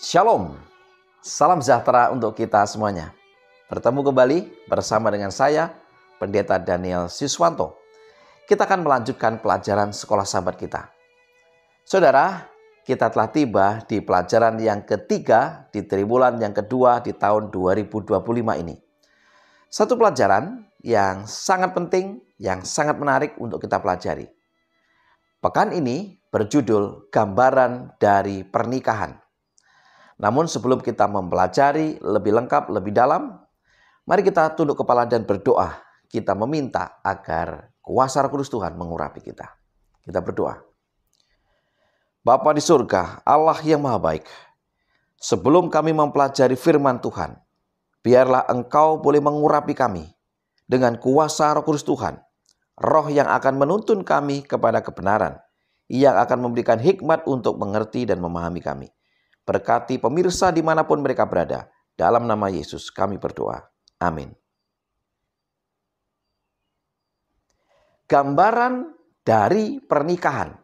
Shalom, salam sejahtera untuk kita semuanya. Bertemu kembali bersama dengan saya, Pendeta Daniel Siswanto. Kita akan melanjutkan pelajaran sekolah sahabat kita. Saudara, kita telah tiba di pelajaran yang ketiga di triwulan yang kedua di tahun 2025 ini. Satu pelajaran yang sangat penting, yang sangat menarik untuk kita pelajari. Pekan ini berjudul Gambaran dari Pernikahan. Namun sebelum kita mempelajari lebih lengkap, lebih dalam, mari kita tunduk kepala dan berdoa. Kita meminta agar kuasa Roh Kudus Tuhan mengurapi kita. Kita berdoa. Bapa di surga, Allah yang maha baik, sebelum kami mempelajari firman Tuhan, biarlah Engkau boleh mengurapi kami dengan kuasa Roh Kudus Tuhan, Roh yang akan menuntun kami kepada kebenaran, yang akan memberikan hikmat untuk mengerti dan memahami kami. Berkati pemirsa dimanapun mereka berada. Dalam nama Yesus kami berdoa. Amin. Gambaran dari pernikahan.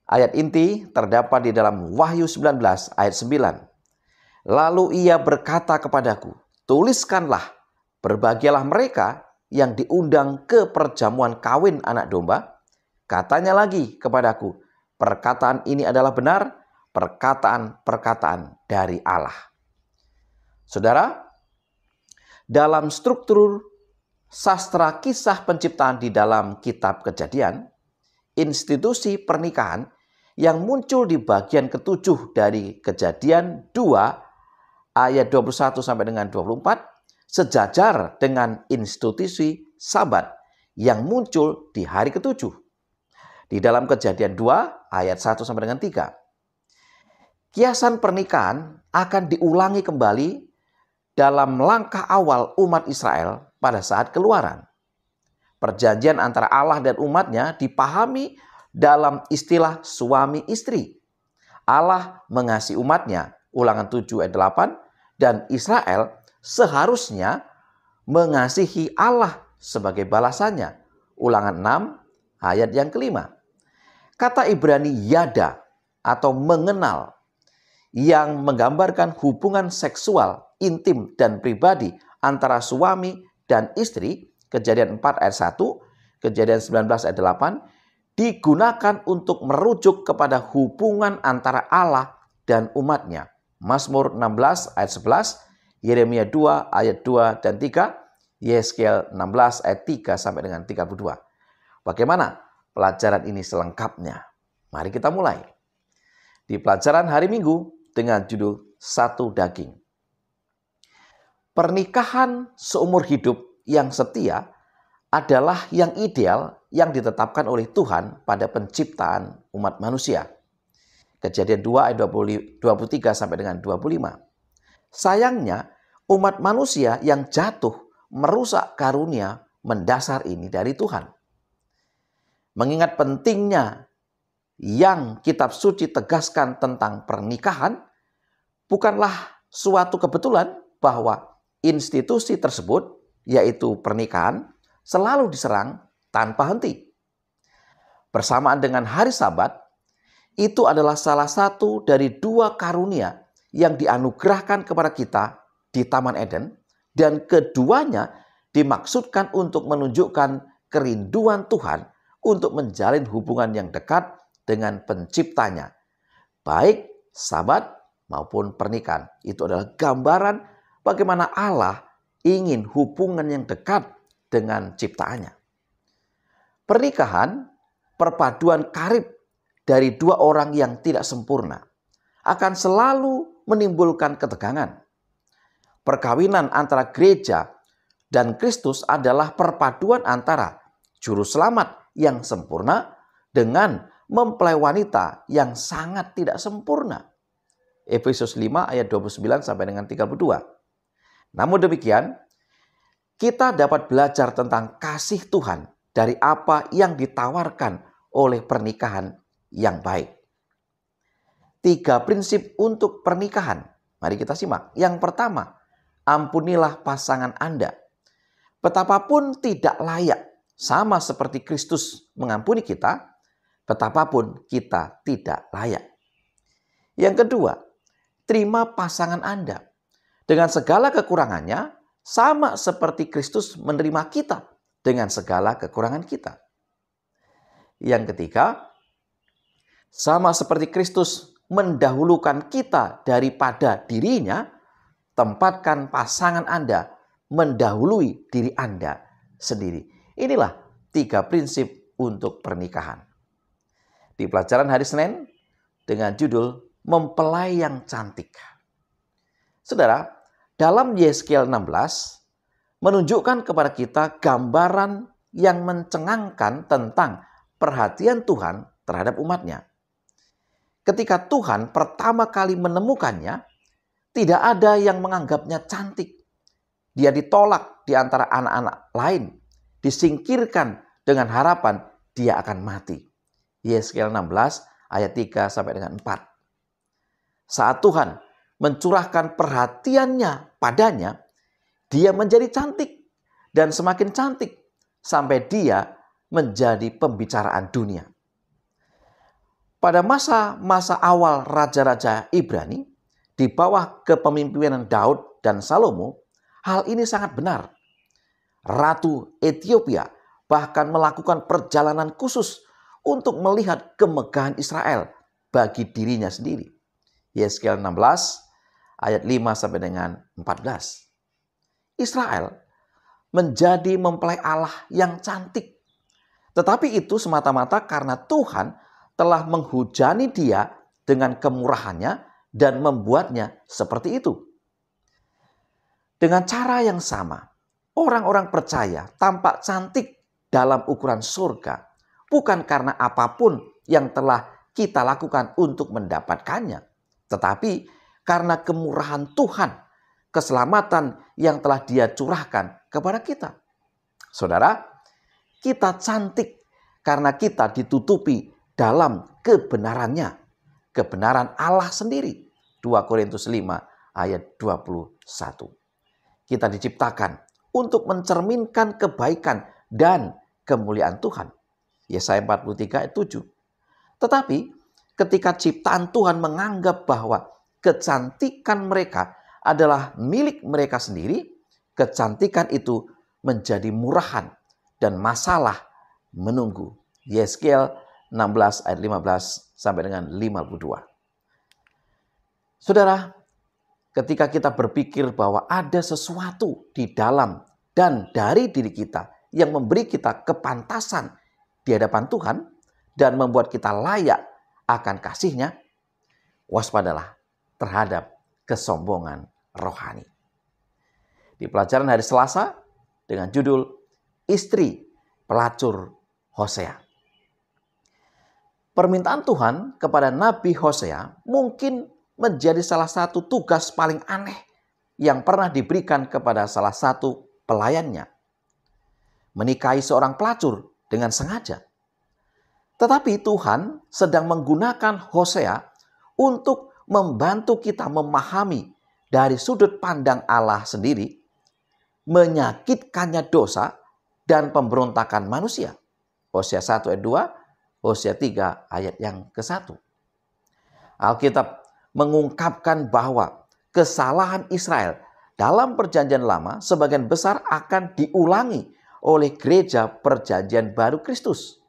Ayat inti terdapat di dalam Wahyu 19 ayat 9. Lalu ia berkata kepadaku, tuliskanlah, berbahagialah mereka yang diundang ke perjamuan kawin anak domba. Katanya lagi kepadaku, perkataan ini adalah benar, perkataan-perkataan dari Allah. Saudara, dalam struktur sastra kisah penciptaan di dalam kitab Kejadian, institusi pernikahan yang muncul di bagian ke-7 dari Kejadian 2 ayat 21 sampai dengan 24 sejajar dengan institusi Sabat yang muncul di hari ke-7. Di dalam Kejadian 2 ayat 1 sampai dengan 3. Kiasan pernikahan akan diulangi kembali dalam langkah awal umat Israel pada saat keluaran. Perjanjian antara Allah dan umatnya dipahami dalam istilah suami istri. Allah mengasihi umatnya, Ulangan 7 ayat 8, dan Israel seharusnya mengasihi Allah sebagai balasannya, Ulangan 6 ayat yang kelima. Kata Ibrani yada atau mengenal yang menggambarkan hubungan seksual intim dan pribadi antara suami dan istri, Kejadian 4 ayat 1, Kejadian 19 ayat 8, digunakan untuk merujuk kepada hubungan antara Allah dan umatnya. Mazmur 16 ayat 11, Yeremia 2 ayat 2 dan 3, Yeskiel 16 ayat 3 sampai dengan 32. Bagaimana pelajaran ini selengkapnya? Mari kita mulai. Di pelajaran hari Minggu, dengan judul Satu Daging. Pernikahan seumur hidup yang setia adalah yang ideal yang ditetapkan oleh Tuhan pada penciptaan umat manusia. Kejadian 2 ayat 23 sampai dengan 25. Sayangnya umat manusia yang jatuh merusak karunia mendasar ini dari Tuhan. Mengingat pentingnya yang kitab suci tegaskan tentang pernikahan, bukanlah suatu kebetulan bahwa institusi tersebut, yaitu pernikahan, selalu diserang tanpa henti. Bersamaan dengan hari Sabat, itu adalah salah satu dari 2 karunia yang dianugerahkan kepada kita di Taman Eden, dan keduanya dimaksudkan untuk menunjukkan kerinduan Tuhan untuk menjalin hubungan yang dekat dengan penciptanya, baik Sabat maupun pernikahan. Itu adalah gambaran bagaimana Allah ingin hubungan yang dekat dengan ciptaannya. Pernikahan, perpaduan karib dari 2 orang yang tidak sempurna, akan selalu menimbulkan ketegangan. Perkawinan antara gereja dan Kristus adalah perpaduan antara juru selamat yang sempurna dengan mempelai wanita yang sangat tidak sempurna. Efesus 5 ayat 29 sampai dengan 32. Namun demikian, kita dapat belajar tentang kasih Tuhan dari apa yang ditawarkan oleh pernikahan yang baik. 3 prinsip untuk pernikahan. Mari kita simak. Yang pertama, ampunilah pasangan Anda. Betapapun tidak layak, sama seperti Kristus mengampuni kita, betapapun kita tidak layak. Yang kedua, terima pasangan Anda dengan segala kekurangannya, sama seperti Kristus menerima kita dengan segala kekurangan kita. Yang ketiga, sama seperti Kristus mendahulukan kita daripada dirinya, tempatkan pasangan Anda mendahului diri Anda sendiri. Inilah 3 prinsip untuk pernikahan. Di pelajaran hari Senin dengan judul Mempelai yang Cantik. Saudara, dalam Yeskiel 16 menunjukkan kepada kita gambaran yang mencengangkan tentang perhatian Tuhan terhadap umatnya. Ketika Tuhan pertama kali menemukannya, tidak ada yang menganggapnya cantik. Dia ditolak di antara anak-anak lain, disingkirkan dengan harapan dia akan mati. Yeskiel 16 ayat 3 sampai dengan 4. Saat Tuhan mencurahkan perhatiannya padanya, dia menjadi cantik dan semakin cantik sampai dia menjadi pembicaraan dunia. Pada masa-masa awal raja-raja Ibrani, di bawah kepemimpinan Daud dan Salomo, hal ini sangat benar. Ratu Ethiopia bahkan melakukan perjalanan khusus untuk melihat kemegahan Israel bagi dirinya sendiri. Yeskiel 16 ayat 5 sampai dengan 14. Israel menjadi mempelai Allah yang cantik. Tetapi itu semata-mata karena Tuhan telah menghujani dia dengan kemurahannya dan membuatnya seperti itu. Dengan cara yang sama, orang-orang percaya tampak cantik dalam ukuran surga, bukan karena apapun yang telah kita lakukan untuk mendapatkannya, tetapi karena kemurahan Tuhan, keselamatan yang telah Dia curahkan kepada kita. Saudara, kita cantik karena kita ditutupi dalam kebenarannya, kebenaran Allah sendiri. 2 Korintus 5 ayat 21. Kita diciptakan untuk mencerminkan kebaikan dan kemuliaan Tuhan. Yesaya 43 ayat 7. Tetapi ketika ciptaan Tuhan menganggap bahwa kecantikan mereka adalah milik mereka sendiri, kecantikan itu menjadi murahan dan masalah menunggu. Yeskiel 16 ayat 15 sampai dengan 52. Saudara, ketika kita berpikir bahwa ada sesuatu di dalam dan dari diri kita yang memberi kita kepantasan di hadapan Tuhan dan membuat kita layak akan kasih-Nya, waspadalah terhadap kesombongan rohani. Di pelajaran hari Selasa dengan judul Istri Pelacur Hosea. Permintaan Tuhan kepada Nabi Hosea mungkin menjadi salah satu tugas paling aneh yang pernah diberikan kepada salah satu pelayannya. Menikahi seorang pelacur dengan sengaja. Tetapi Tuhan sedang menggunakan Hosea untuk membantu kita memahami dari sudut pandang Allah sendiri, menyakitkannya dosa dan pemberontakan manusia. Hosea 1 ayat 2, Hosea 3 ayat yang ke-1. Alkitab mengungkapkan bahwa kesalahan Israel dalam perjanjian lama sebagian besar akan diulangi oleh gereja perjanjian baru Kristus.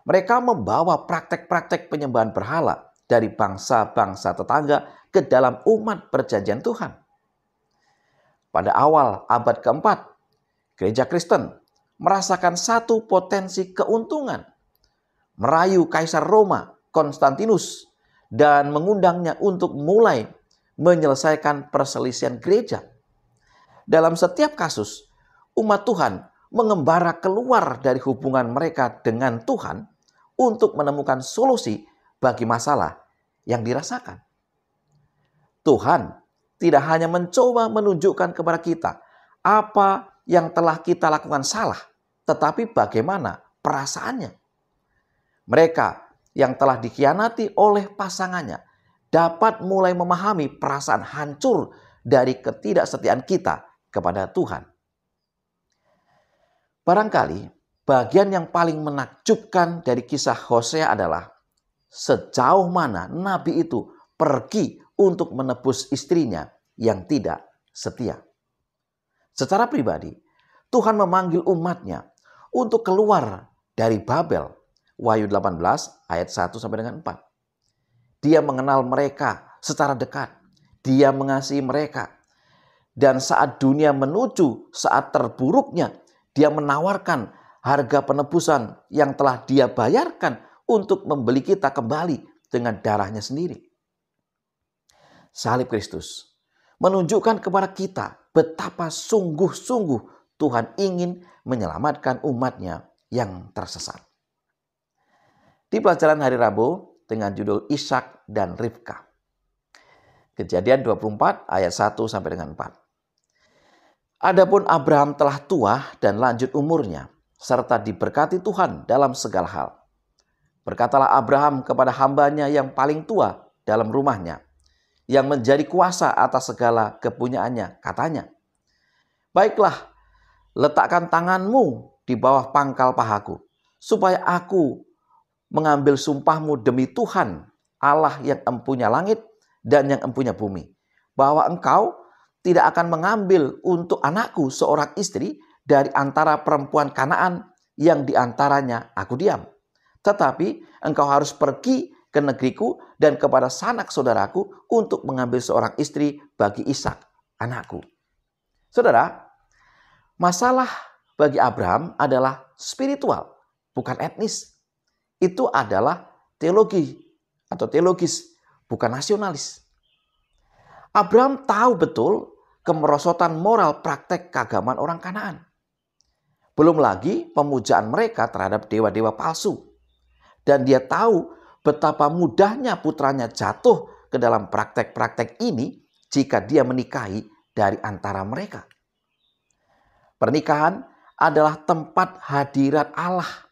Mereka membawa praktek-praktek penyembahan berhala dari bangsa-bangsa tetangga ke dalam umat perjanjian Tuhan. Pada awal abad keempat, gereja Kristen merasakan satu potensi keuntungan, merayu Kaisar Roma Konstantinus dan mengundangnya untuk mulai menyelesaikan perselisihan gereja. Dalam setiap kasus, umat Tuhan mengembara keluar dari hubungan mereka dengan Tuhan untuk menemukan solusi bagi masalah yang dirasakan. Tuhan tidak hanya mencoba menunjukkan kepada kita apa yang telah kita lakukan salah, tetapi bagaimana perasaannya. Mereka yang telah dikhianati oleh pasangannya dapat mulai memahami perasaan hancur dari ketidaksetiaan kita kepada Tuhan. Barangkali bagian yang paling menakjubkan dari kisah Hosea adalah sejauh mana nabi itu pergi untuk menebus istrinya yang tidak setia. Secara pribadi, Tuhan memanggil umatnya untuk keluar dari Babel. Wahyu 18 ayat 1 sampai dengan 4. Dia mengenal mereka secara dekat. Dia mengasihi mereka. Dan saat dunia menuju saat terburuknya, dia menawarkan harga penebusan yang telah dia bayarkan untuk membeli kita kembali dengan darahnya sendiri. Salib Kristus menunjukkan kepada kita betapa sungguh-sungguh Tuhan ingin menyelamatkan umatnya yang tersesat. Di pelajaran hari Rabu dengan judul Ishak dan Ribka. Kejadian 24 ayat 1 sampai dengan 4. Adapun Abraham telah tua dan lanjut umurnya, serta diberkati Tuhan dalam segala hal. Berkatalah Abraham kepada hambanya yang paling tua dalam rumahnya, yang menjadi kuasa atas segala kepunyaannya, katanya, "Baiklah, letakkan tanganmu di bawah pangkal pahaku, supaya aku mengambil sumpahmu demi Tuhan, Allah yang empunya langit dan yang empunya bumi, bahwa engkau tidak akan mengambil untuk anakku seorang istri dari antara perempuan Kanaan yang diantaranya aku diam. Tetapi engkau harus pergi ke negeriku dan kepada sanak saudaraku untuk mengambil seorang istri bagi Ishak, anakku." Saudara, masalah bagi Abraham adalah spiritual, bukan etnis. Itu adalah teologi atau teologis, bukan nasionalis. Abraham tahu betul kemerosotan moral praktek keagamaan orang Kanaan. Belum lagi pemujaan mereka terhadap dewa-dewa palsu. Dan dia tahu betapa mudahnya putranya jatuh ke dalam praktek-praktek ini jika dia menikahi dari antara mereka. Pernikahan adalah tempat hadirat Allah.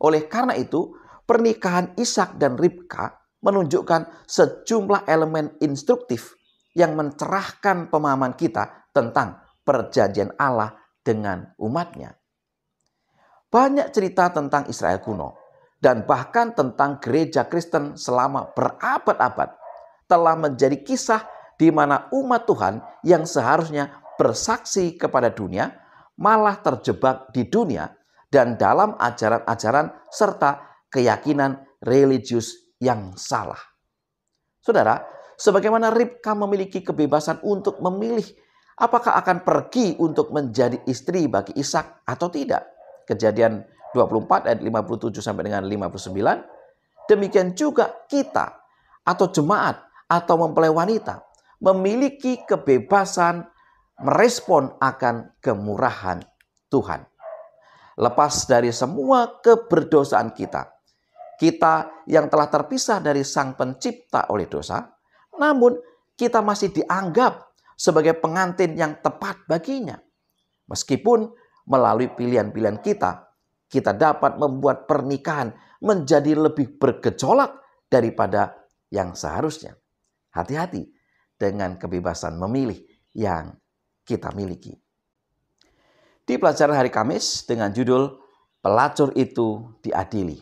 Oleh karena itu, pernikahan Ishak dan Ribka menunjukkan sejumlah elemen instruktif yang mencerahkan pemahaman kita tentang perjanjian Allah dengan umatnya. Banyak cerita tentang Israel kuno dan bahkan tentang gereja Kristen selama berabad-abad telah menjadi kisah di mana umat Tuhan yang seharusnya bersaksi kepada dunia malah terjebak di dunia dan dalam ajaran-ajaran serta keyakinan religius yang salah. Saudara, sebagaimana Ribka memiliki kebebasan untuk memilih apakah akan pergi untuk menjadi istri bagi Ishak atau tidak. Kejadian 24 ayat 57 sampai dengan 59. Demikian juga kita atau jemaat atau mempelai wanita memiliki kebebasan merespon akan kemurahan Tuhan. Lepas dari semua keberdosaan kita yang telah terpisah dari Sang Pencipta oleh dosa, namun kita masih dianggap sebagai pengantin yang tepat baginya. Meskipun melalui pilihan-pilihan kita dapat membuat pernikahan menjadi lebih bergejolak daripada yang seharusnya. Hati-hati dengan kebebasan memilih yang kita miliki. Di pelajaran hari Kamis dengan judul Pelacur itu diadili.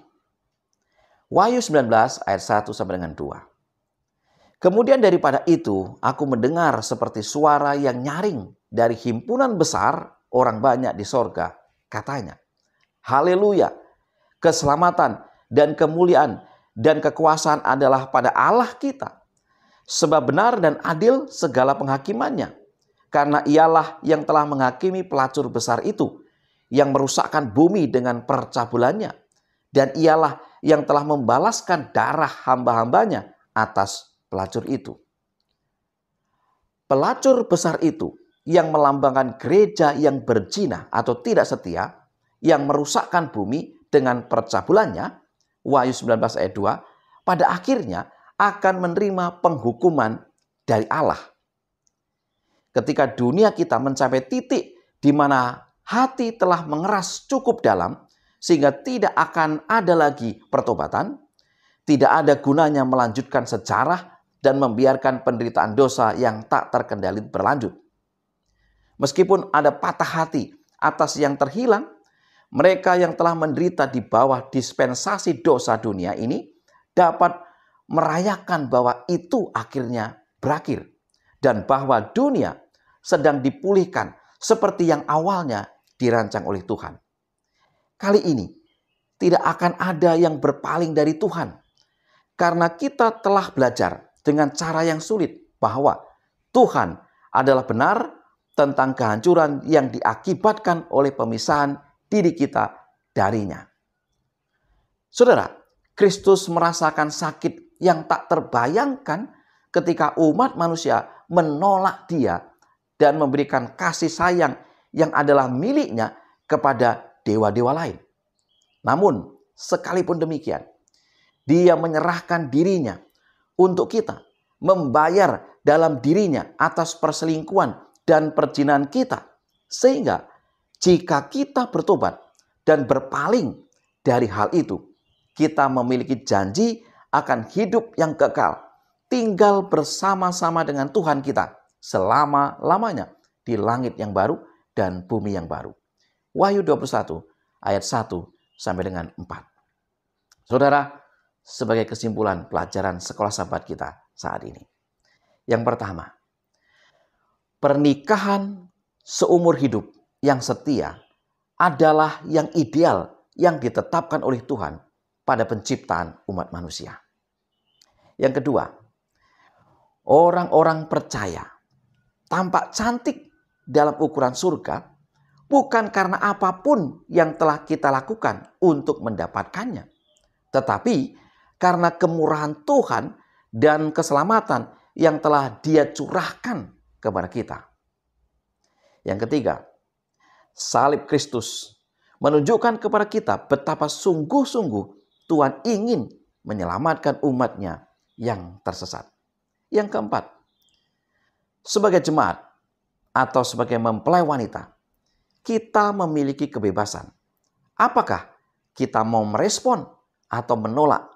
Wahyu 19 ayat 1 sampai dengan 2. Kemudian daripada itu, aku mendengar seperti suara yang nyaring dari himpunan besar orang banyak di sorga. Katanya, "Haleluya, keselamatan dan kemuliaan dan kekuasaan adalah pada Allah kita. Sebab benar dan adil segala penghakimannya. Karena ialah yang telah menghakimi pelacur besar itu, yang merusakkan bumi dengan percabulannya. Dan ialah yang telah membalaskan darah hamba-hambanya atas pelacur itu." Pelacur besar itu yang melambangkan gereja yang berzina atau tidak setia, yang merusakkan bumi dengan percabulannya, Wahyu 19 ayat 2, pada akhirnya akan menerima penghukuman dari Allah. Ketika dunia kita mencapai titik di mana hati telah mengeras cukup dalam, sehingga tidak akan ada lagi pertobatan, tidak ada gunanya melanjutkan sejarah dan membiarkan penderitaan dosa yang tak terkendali berlanjut. Meskipun ada patah hati atas yang terhilang, mereka yang telah menderita di bawah dispensasi dosa dunia ini dapat merayakan bahwa itu akhirnya berakhir dan bahwa dunia sedang dipulihkan seperti yang awalnya dirancang oleh Tuhan. Kali ini tidak akan ada yang berpaling dari Tuhan karena kita telah belajar dengan cara yang sulit bahwa Tuhan adalah benar tentang kehancuran yang diakibatkan oleh pemisahan diri kita darinya. Saudara, Kristus merasakan sakit yang tak terbayangkan ketika umat manusia menolak Dia dan memberikan kasih sayang yang adalah miliknya kepada dewa-dewa lain. Namun, sekalipun demikian, Dia menyerahkan dirinya untuk kita, membayar dalam dirinya atas perselingkuhan dan perzinahan kita. Sehingga jika kita bertobat dan berpaling dari hal itu, kita memiliki janji akan hidup yang kekal, tinggal bersama-sama dengan Tuhan kita selama-lamanya di langit yang baru dan bumi yang baru. Wahyu 21 ayat 1 sampai dengan 4. Saudara, sebagai kesimpulan pelajaran sekolah sahabat kita saat ini. Yang pertama, pernikahan seumur hidup yang setia adalah yang ideal yang ditetapkan oleh Tuhan pada penciptaan umat manusia. Yang kedua, orang-orang percaya tampak cantik dalam ukuran surga bukan karena apapun yang telah kita lakukan untuk mendapatkannya, tetapi karena kemurahan Tuhan dan keselamatan yang telah Dia curahkan kepada kita. Yang ketiga, salib Kristus menunjukkan kepada kita betapa sungguh-sungguh Tuhan ingin menyelamatkan umatnya yang tersesat. Yang keempat, sebagai jemaat atau sebagai mempelai wanita, kita memiliki kebebasan. Apakah kita mau merespon atau menolak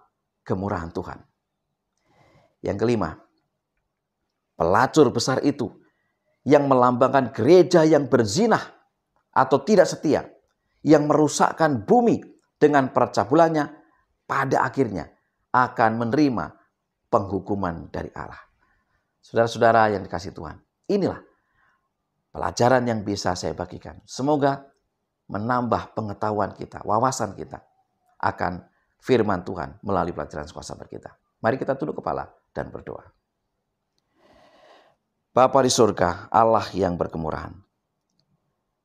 kemurahan Tuhan? Yang kelima, pelacur besar itu yang melambangkan gereja yang berzinah atau tidak setia, yang merusakkan bumi dengan percabulannya, pada akhirnya akan menerima penghukuman dari Allah. Saudara-saudara yang dikasihi Tuhan, inilah pelajaran yang bisa saya bagikan. Semoga menambah pengetahuan kita, wawasan kita akan firman Tuhan melalui pelajaran sekolah sahabat kita. Mari kita tunduk kepala dan berdoa. Bapa di surga, Allah yang berkemurahan,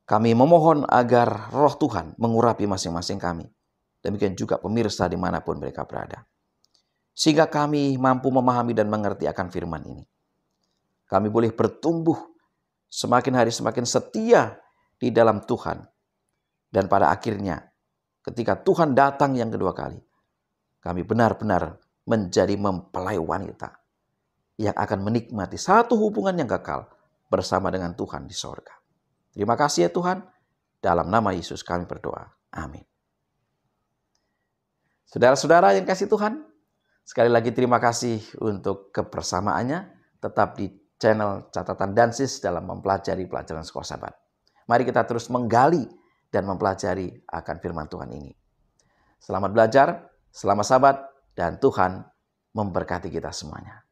kami memohon agar roh Tuhan mengurapi masing-masing kami. Demikian juga pemirsa dimanapun mereka berada. Sehingga kami mampu memahami dan mengerti akan firman ini. Kami boleh bertumbuh semakin hari semakin setia di dalam Tuhan. Dan pada akhirnya ketika Tuhan datang yang kedua kali, kami benar-benar menjadi mempelai wanita yang akan menikmati satu hubungan yang kekal bersama dengan Tuhan di sorga. Terima kasih ya Tuhan. Dalam nama Yesus kami berdoa. Amin. Saudara-saudara yang kasih Tuhan, sekali lagi terima kasih untuk kebersamaannya. Tetap di channel Catatan Dansis dalam mempelajari pelajaran sekolah sahabat. Mari kita terus menggali dan mempelajari akan firman Tuhan ini. Selamat belajar, selamat sahabat, dan Tuhan memberkati kita semuanya.